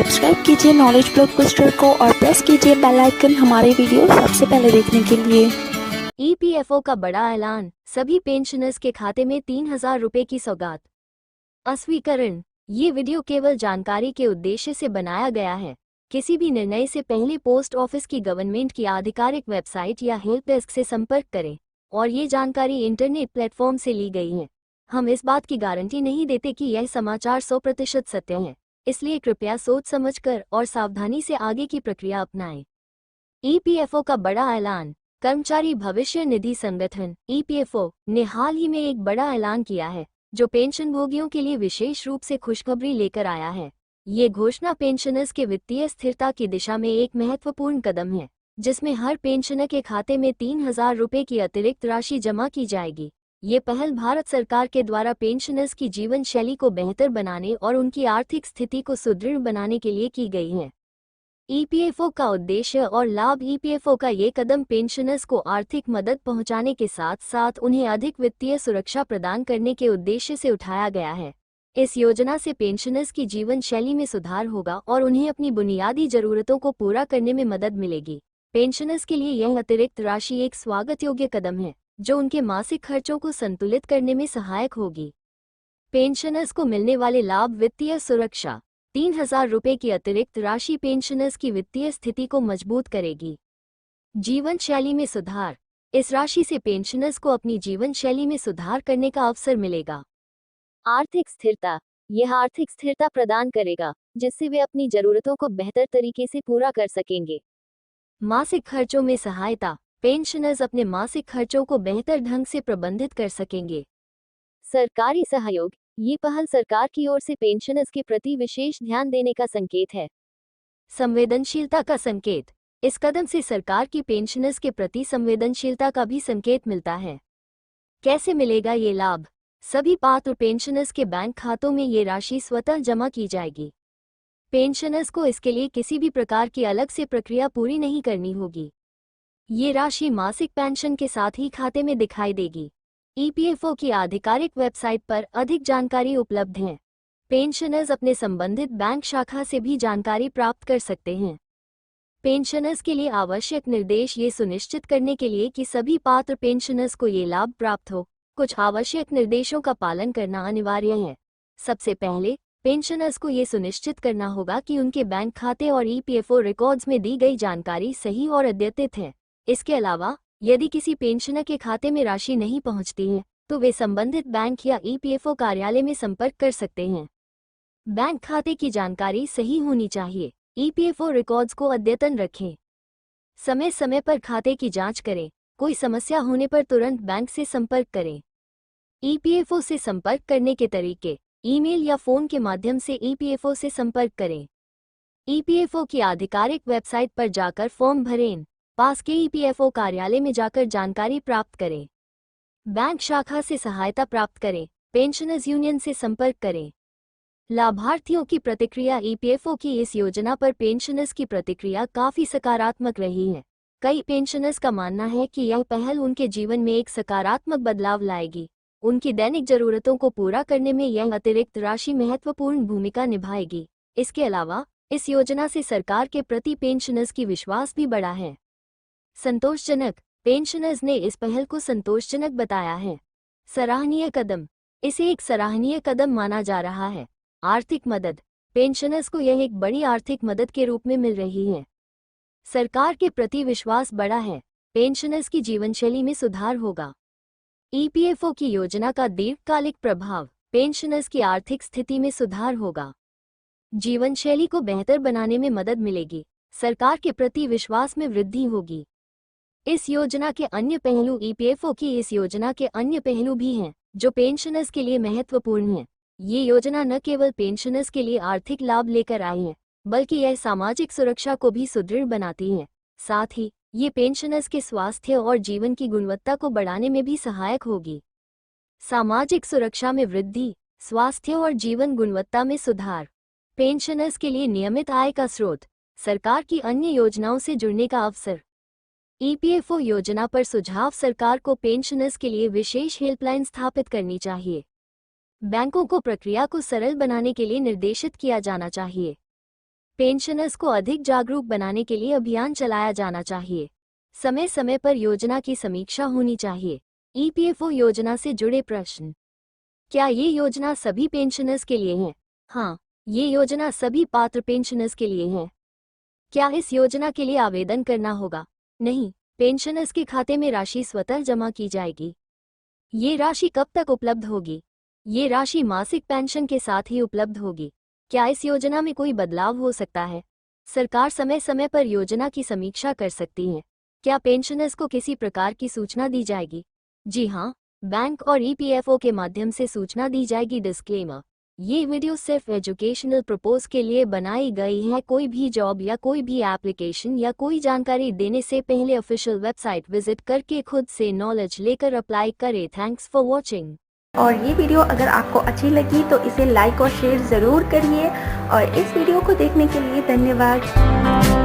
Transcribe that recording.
Subscribe कीजिए knowledge blockbuster को और प्रेस कीजिए बेल आइकन हमारे वीडियो सबसे पहले देखने के लिए। ईपीएफओ का बड़ा ऐलान, सभी पेंशनर्स के खाते में 3,000 रुपए की सौगात। अस्वीकरण। ये वीडियो केवल जानकारी के उद्देश्य से बनाया गया है। किसी भी निर्णय से पहले पोस्ट ऑफिस की गवर्नमेंट की आधिकारिक वेबसाइट या हेल्प डेस्क से संपर्क करें और ये जानकारी इंटरनेट प्लेटफॉर्म से ली गई है। हम इस बात की गारंटी नहीं देते कि यह समाचार 100% सत्य है, इसलिए कृपया सोच समझकर और सावधानी से आगे की प्रक्रिया अपनाएं। ईपीएफओ का बड़ा ऐलान। कर्मचारी भविष्य निधि संगठन ईपीएफओ ने हाल ही में एक बड़ा ऐलान किया है जो पेंशनभोगियों के लिए विशेष रूप से खुशखबरी लेकर आया है। ये घोषणा पेंशनर्स के वित्तीय स्थिरता की दिशा में एक महत्वपूर्ण कदम है, जिसमें हर पेंशनर के खाते में 3,000 रुपए की अतिरिक्त राशि जमा की जाएगी। ये पहल भारत सरकार के द्वारा पेंशनर्स की जीवन शैली को बेहतर बनाने और उनकी आर्थिक स्थिति को सुदृढ़ बनाने के लिए की गई है। ईपीएफओ का उद्देश्य और लाभ। ईपीएफओ का ये कदम पेंशनर्स को आर्थिक मदद पहुंचाने के साथ साथ उन्हें अधिक वित्तीय सुरक्षा प्रदान करने के उद्देश्य से उठाया गया है। इस योजना से पेंशनर्स की जीवन शैली में सुधार होगा और उन्हें अपनी बुनियादी जरूरतों को पूरा करने में मदद मिलेगी। पेंशनर्स के लिए यह अतिरिक्त राशि एक स्वागत योग्य कदम है जो उनके मासिक खर्चों को संतुलित करने में सहायक होगी। पेंशनर्स को मिलने वाले लाभ। वित्तीय सुरक्षा। 3,000 रुपए की अतिरिक्त राशि पेंशनर्स की वित्तीय स्थिति को मजबूत करेगी। जीवन शैली में सुधार। इस राशि से पेंशनर्स को अपनी जीवन शैली में सुधार करने का अवसर मिलेगा। आर्थिक स्थिरता। यह आर्थिक स्थिरता प्रदान करेगा जिससे वे अपनी जरूरतों को बेहतर तरीके से पूरा कर सकेंगे। मासिक खर्चों में सहायता। पेंशनर्स अपने मासिक खर्चों को बेहतर ढंग से प्रबंधित कर सकेंगे। सरकारी सहयोग। ये पहल सरकार की ओर से पेंशनर्स के प्रति विशेष ध्यान देने का संकेत है। संवेदनशीलता का संकेत। इस कदम से सरकार की पेंशनर्स के प्रति संवेदनशीलता का भी संकेत मिलता है। कैसे मिलेगा ये लाभ? सभी पात्र पेंशनर्स के बैंक खातों में ये राशि स्वतः जमा की जाएगी। पेंशनर्स को इसके लिए किसी भी प्रकार की अलग से प्रक्रिया पूरी नहीं करनी होगी। ये राशि मासिक पेंशन के साथ ही खाते में दिखाई देगी। ईपीएफओ की आधिकारिक वेबसाइट पर अधिक जानकारी उपलब्ध है। पेंशनर्स अपने संबंधित बैंक शाखा से भी जानकारी प्राप्त कर सकते हैं। पेंशनर्स के लिए आवश्यक निर्देश। ये सुनिश्चित करने के लिए कि सभी पात्र पेंशनर्स को ये लाभ प्राप्त हो, कुछ आवश्यक निर्देशों का पालन करना अनिवार्य है। सबसे पहले पेंशनर्स को ये सुनिश्चित करना होगा कि उनके बैंक खाते और ईपीएफओ रिकॉर्ड्स में दी गई जानकारी सही और अद्यतित है। इसके अलावा यदि किसी पेंशनर के खाते में राशि नहीं पहुंचती है तो वे संबंधित बैंक या ईपीएफओ कार्यालय में संपर्क कर सकते हैं। बैंक खाते की जानकारी सही होनी चाहिए। ईपीएफओ रिकॉर्ड्स को अद्यतन रखें। समय समय पर खाते की जांच करें। कोई समस्या होने पर तुरंत बैंक से संपर्क करें। ईपीएफओ से संपर्क करने के तरीके। ईमेल या फोन के माध्यम से ईपीएफओ से संपर्क करें। ईपीएफओ की आधिकारिक वेबसाइट पर जाकर फॉर्म भरें। पास के ईपीएफओ कार्यालय में जाकर जानकारी प्राप्त करें। बैंक शाखा से सहायता प्राप्त करें। पेंशनर्स यूनियन से संपर्क करें। लाभार्थियों की प्रतिक्रिया। ईपीएफओ की इस योजना पर पेंशनर्स की प्रतिक्रिया काफी सकारात्मक रही है। कई पेंशनर्स का मानना है कि यह पहल उनके जीवन में एक सकारात्मक बदलाव लाएगी। उनकी दैनिक जरूरतों को पूरा करने में यह अतिरिक्त राशि महत्वपूर्ण भूमिका निभाएगी। इसके अलावा इस योजना से सरकार के प्रति पेंशनर्स की विश्वास भी बढ़ा है। संतोषजनक। पेंशनर्स ने इस पहल को संतोषजनक बताया है। सराहनीय कदम। इसे एक सराहनीय कदम माना जा रहा है। आर्थिक मदद। पेंशनर्स को यह एक बड़ी आर्थिक मदद के रूप में मिल रही है। सरकार के प्रति विश्वास बढ़ा है। पेंशनर्स की जीवनशैली में सुधार होगा। ईपीएफओ की योजना का दीर्घकालिक प्रभाव। पेंशनर्स की आर्थिक स्थिति में सुधार होगा। जीवनशैली को बेहतर बनाने में मदद मिलेगी। सरकार के प्रति विश्वास में वृद्धि होगी। इस योजना के अन्य पहलू। ईपीएफओ की इस योजना के अन्य पहलू भी हैं जो पेंशनर्स के लिए महत्वपूर्ण हैं। ये योजना न केवल पेंशनर्स के लिए आर्थिक लाभ लेकर आई है, बल्कि यह सामाजिक सुरक्षा को भी सुदृढ़ बनाती है। साथ ही ये पेंशनर्स के स्वास्थ्य और जीवन की गुणवत्ता को बढ़ाने में भी सहायक होगी। सामाजिक सुरक्षा में वृद्धि। स्वास्थ्य और जीवन गुणवत्ता में सुधार। पेंशनर्स के लिए नियमित आय का स्रोत। सरकार की अन्य योजनाओं से जुड़ने का अवसर। ईपीएफओ योजना पर सुझाव। सरकार को पेंशनर्स के लिए विशेष हेल्पलाइन स्थापित करनी चाहिए। बैंकों को प्रक्रिया को सरल बनाने के लिए निर्देशित किया जाना चाहिए। पेंशनर्स को अधिक जागरूक बनाने के लिए अभियान चलाया जाना चाहिए। समय समय पर योजना की समीक्षा होनी चाहिए। ईपीएफओ योजना से जुड़े प्रश्न। क्या ये योजना सभी पेंशनर्स के लिए है? हाँ, ये योजना सभी पात्र पेंशनर्स के लिए है। क्या इस योजना के लिए आवेदन करना होगा? नहीं, पेंशनर्स के खाते में राशि स्वतः जमा की जाएगी। ये राशि कब तक उपलब्ध होगी? ये राशि मासिक पेंशन के साथ ही उपलब्ध होगी। क्या इस योजना में कोई बदलाव हो सकता है? सरकार समय समय पर योजना की समीक्षा कर सकती है। क्या पेंशनर्स को किसी प्रकार की सूचना दी जाएगी? जी हाँ, बैंक और ईपीएफओ के माध्यम से सूचना दी जाएगी। डिस्क्लेमर: ये वीडियो सिर्फ एजुकेशनल पर्पस के लिए बनाई गई है। कोई भी जॉब या कोई भी एप्लीकेशन या कोई जानकारी देने से पहले ऑफिशियल वेबसाइट विजिट करके खुद से नॉलेज लेकर अप्लाई करें। Thanks for watching. और ये वीडियो अगर आपको अच्छी लगी तो इसे लाइक और शेयर ज़रूर करिए और इस वीडियो को देखने के लिए धन्यवाद।